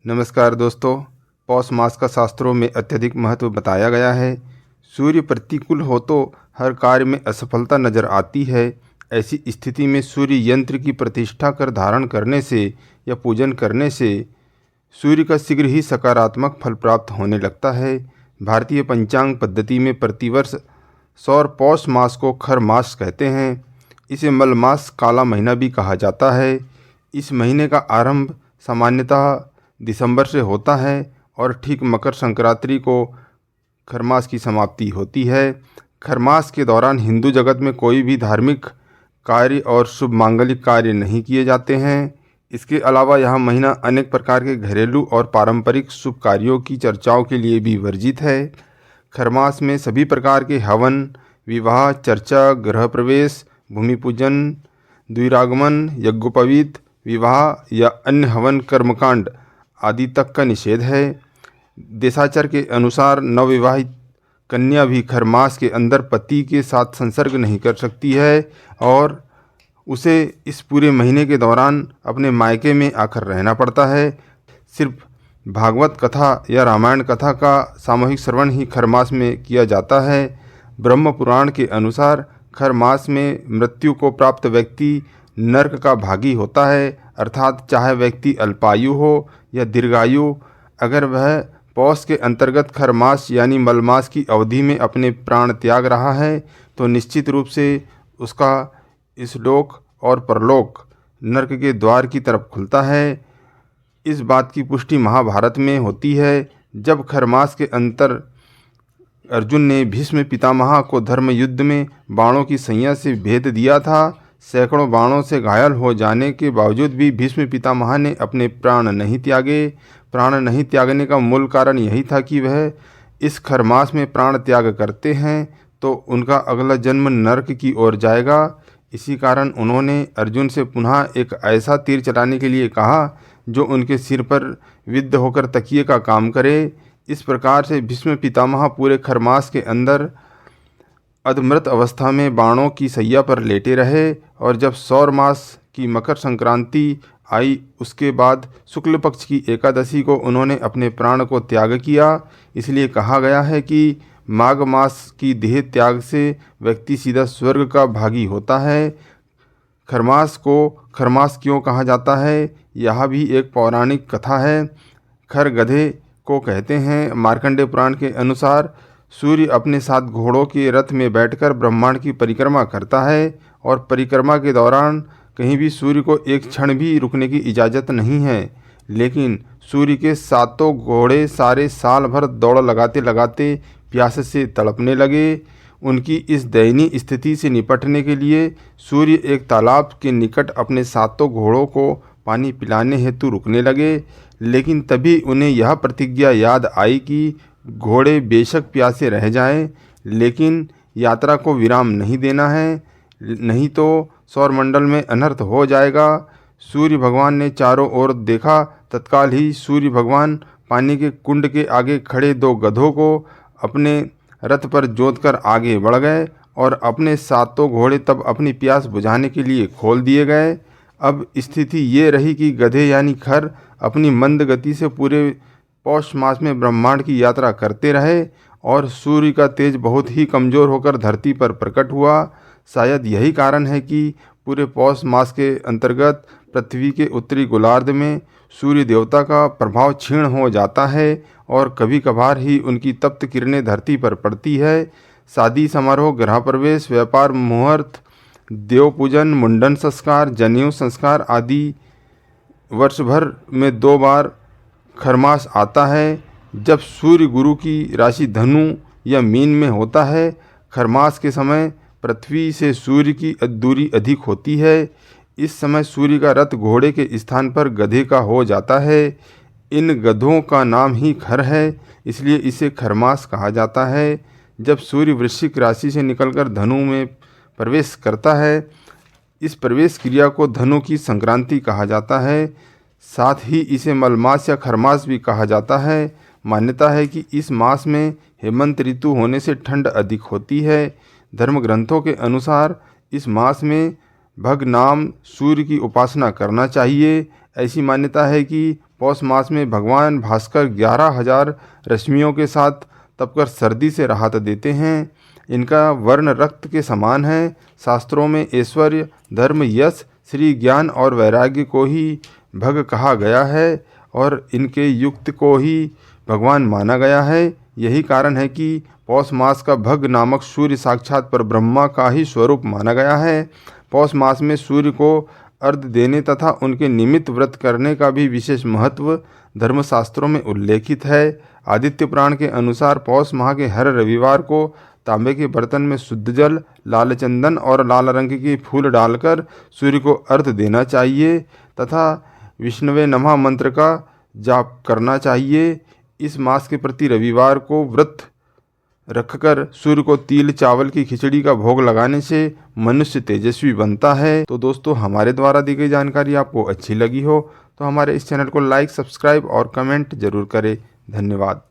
नमस्कार दोस्तों। पौष मास का शास्त्रों में अत्यधिक महत्व बताया गया है। सूर्य प्रतिकूल हो तो हर कार्य में असफलता नजर आती है। ऐसी स्थिति में सूर्य यंत्र की प्रतिष्ठा कर धारण करने से या पूजन करने से सूर्य का शीघ्र ही सकारात्मक फल प्राप्त होने लगता है। भारतीय पंचांग पद्धति में प्रतिवर्ष सौर पौष मास को खर मास कहते हैं। इसे मल मास काला महीना भी कहा जाता है। इस महीने का आरंभ सामान्यतः दिसंबर से होता है और ठीक मकर संक्रांति को खरमास की समाप्ति होती है। खरमास के दौरान हिंदू जगत में कोई भी धार्मिक कार्य और शुभ मांगलिक कार्य नहीं किए जाते हैं। इसके अलावा यह महीना अनेक प्रकार के घरेलू और पारंपरिक शुभ कार्यों की चर्चाओं के लिए भी वर्जित है। खरमास में सभी प्रकार के हवन, विवाह, चर्चा, गृह प्रवेश, भूमि पूजन, द्विरागमन, यज्ञोपवीत, विवाह या अन्य हवन कर्मकांड आदि तक का निषेध है। देशाचार के अनुसार नवविवाहित कन्या भी खरमास के अंदर पति के साथ संसर्ग नहीं कर सकती है और उसे इस पूरे महीने के दौरान अपने मायके में आकर रहना पड़ता है। सिर्फ भागवत कथा या रामायण कथा का सामूहिक श्रवण ही खरमास में किया जाता है। ब्रह्म पुराण के अनुसार खरमास में मृत्यु को प्राप्त व्यक्ति नरक का भागी होता है, अर्थात चाहे व्यक्ति अल्पायु हो या दीर्घायु, अगर वह पौष के अंतर्गत खरमास यानी मलमास की अवधि में अपने प्राण त्याग रहा है तो निश्चित रूप से उसका इस लोक और परलोक नरक के द्वार की तरफ खुलता है। इस बात की पुष्टि महाभारत में होती है, जब खरमास के अंतर अर्जुन ने भीष्म पितामह को धर्म युद्ध में बाणों की सैया से भेद दिया था। सैकड़ों बाणों से घायल हो जाने के बावजूद भी भीष्म पितामह ने अपने प्राण नहीं त्यागे। प्राण नहीं त्यागने का मूल कारण यही था कि वह इस खरमास में प्राण त्याग करते हैं तो उनका अगला जन्म नरक की ओर जाएगा। इसी कारण उन्होंने अर्जुन से पुनः एक ऐसा तीर चलाने के लिए कहा जो उनके सिर पर विद्ध होकर तकिए का काम करे। इस प्रकार से भीष्म पितामह पूरे खरमास के अंदर अधमृत अवस्था में बाणों की सैया पर लेटे रहे और जब सौर मास की मकर संक्रांति आई उसके बाद शुक्ल पक्ष की एकादशी को उन्होंने अपने प्राण को त्याग किया। इसलिए कहा गया है कि माघ मास की देह त्याग से व्यक्ति सीधा स्वर्ग का भागी होता है। खरमास को खरमास क्यों कहा जाता है, यह भी एक पौराणिक कथा है। खर गधे को कहते हैं। मार्कंडेय पुराण के अनुसार सूर्य अपने साथ घोड़ों के रथ में बैठकर ब्रह्मांड की परिक्रमा करता है और परिक्रमा के दौरान कहीं भी सूर्य को एक क्षण भी रुकने की इजाज़त नहीं है। लेकिन सूर्य के सातों घोड़े सारे साल भर दौड़ लगाते लगाते प्यास से तड़पने लगे। उनकी इस दयनीय स्थिति से निपटने के लिए सूर्य एक तालाब के निकट अपने सातों घोड़ों को पानी पिलाने हेतु रुकने लगे। लेकिन तभी उन्हें यह प्रतिज्ञा याद आई कि घोड़े बेशक प्यासे रह जाएं, लेकिन यात्रा को विराम नहीं देना है, नहीं तो सौरमंडल में अनर्थ हो जाएगा। सूर्य भगवान ने चारों ओर देखा। तत्काल ही सूर्य भगवान पानी के कुंड के आगे खड़े दो गधों को अपने रथ पर जोतकर आगे बढ़ गए और अपने सातों घोड़े तब अपनी प्यास बुझाने के लिए खोल दिए गए। अब स्थिति ये रही कि गधे यानी खर अपनी मंद गति से पूरे पौष मास में ब्रह्मांड की यात्रा करते रहे और सूर्य का तेज बहुत ही कमज़ोर होकर धरती पर प्रकट हुआ। शायद यही कारण है कि पूरे पौष मास के अंतर्गत पृथ्वी के उत्तरी गोलार्ध में सूर्य देवता का प्रभाव क्षीण हो जाता है और कभी कभार ही उनकी तप्त किरणें धरती पर पड़ती है। शादी समारोह, गृह प्रवेश, व्यापार मुहूर्त, देव पूजन, मुंडन संस्कार, जनेऊ संस्कार आदि वर्ष भर में 2 बार खरमास आता है। जब सूर्य गुरु की राशि धनु या मीन में होता है, खरमास के समय पृथ्वी से सूर्य की दूरी अधिक होती है। इस समय सूर्य का रथ घोड़े के स्थान पर गधे का हो जाता है। इन गधों का नाम ही खर है, इसलिए इसे खरमास कहा जाता है। जब सूर्य वृश्चिक राशि से निकलकर धनु में प्रवेश करता है, इस प्रवेश क्रिया को धनु की संक्रांति कहा जाता है। साथ ही इसे मलमास या खरमास भी कहा जाता है। मान्यता है कि इस मास में हेमंत ऋतु होने से ठंड अधिक होती है। धर्म ग्रंथों के अनुसार इस मास में भग नाम सूर्य की उपासना करना चाहिए। ऐसी मान्यता है कि पौष मास में भगवान भास्कर 11,000 रश्मियों के साथ तपकर सर्दी से राहत देते हैं। इनका वर्ण रक्त के समान है। शास्त्रों में ऐश्वर्य, धर्म, यश, श्री ज्ञान और वैराग्य को ही भग कहा गया है और इनके युक्त को ही भगवान माना गया है। यही कारण है कि पौष मास का भग नामक सूर्य साक्षात परब्रह्मा का ही स्वरूप माना गया है। पौष मास में सूर्य को अर्घ्य देने तथा उनके निमित्त व्रत करने का भी विशेष महत्व धर्मशास्त्रों में उल्लेखित है। आदित्य पुराण के अनुसार पौष माह के हर रविवार को तांबे के बर्तन में शुद्ध जल, लाल चंदन और लाल रंग के फूल डालकर सूर्य को अर्घ्य देना चाहिए तथा विष्णवे नमः मंत्र का जाप करना चाहिए। इस मास के प्रति रविवार को व्रत रखकर सूर्य को तिल चावल की खिचड़ी का भोग लगाने से मनुष्य तेजस्वी बनता है। तो दोस्तों, हमारे द्वारा दी गई जानकारी आपको अच्छी लगी हो तो हमारे इस चैनल को लाइक, सब्सक्राइब और कमेंट जरूर करें। धन्यवाद।